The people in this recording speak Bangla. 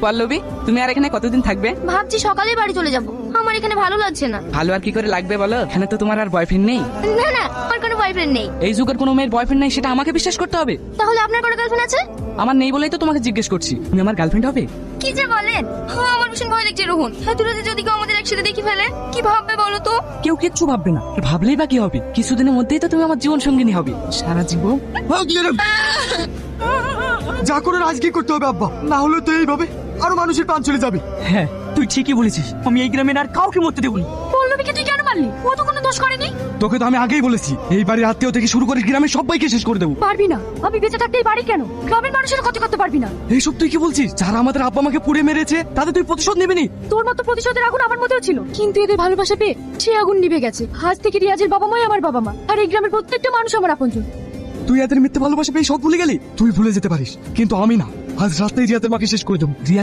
পল্লবী, তুমি আর এখানে কতদিন থাকবে? ভাবছি সকালেই বাড়ি চলে যাব, আমার এখানে ভালো লাগছে না। ভালো আর কি করে লাগবে বলো, এখানে তো তোমার আর বয়ফ্রেন্ড নেই। না না, আমার কোনো বয়ফ্রেন্ড নেই। এই যুগের কোনো মেয়ের বয়ফ্রেন্ড নেই সেটা আমাকে বিশ্বাস করতে হবে? তাহলে আপনার কোনো গার্লফ্রেন্ড আছে? আমার নেই বলেই তো তোমাকে জিজ্ঞেস করছি, তুমি আমার গার্লফ্রেন্ড হবে? কি যে বলেন, আমার ভীষণ ভয় লাগছে রোহন। এত রাতে যদি কেউ আমাদের একসাথে দেখি ফেলে, কি ভাববে বলো তো? কেউ কিচ্ছু ভাববে না, ভাবলেই বা কি হবে, কিছুদিনের মধ্যেই তো তুমি আমার জীবন সঙ্গিনী হবে, সারা জীবন। যা করে আজকে করতে হবে আব্বা, না হলে তো এইভাবে আরো মানুষের প্রাণ চলে যাবে। হ্যাঁ, তুই ঠিকই বলেছিস, আমি এই গ্রামের আর কাউকে মরতে দেবো না। পল্লবীকে তুই কেন মারলি? ও তো কোনো দোষ করেনি। তোকে তো আমি আগেই বলেছি, এই বাড়ির আত্মীয় থেকে শুরু করে গ্রামের সবাইকে শেষ করে দেবো। পারবি না, আমি বেঁচে থাকতে এই বাড়ি কেন, গ্রামের মানুষের ক্ষতি করতে পারবি না। এইসব তুই কি বলছিস? যারা আমাদের আব্বা আমাকে পুড়ে মেরেছে তাদের তুই প্রতিশোধ নিবি নি? তোর মতো প্রতিশোধের আগুন আমার মধ্যেও ছিল, কিন্তু এদের ভালোবাসা পেয়ে সে আগুন নিভে গেছে। আজ থেকে রিয়াজের বাবা মাই আমার বাবা মা, আর এই গ্রামের প্রত্যেকটা মানুষ আমার আপনজন। তুই এদের মিথ্যে ভালোবাসা পেয়ে সব ভুলে গেলি? তুই ভুলে যেতে পারিস, কিন্তু আমি না। আজ রাতেই রিয়াদের মাকে শেষ করে দেবো।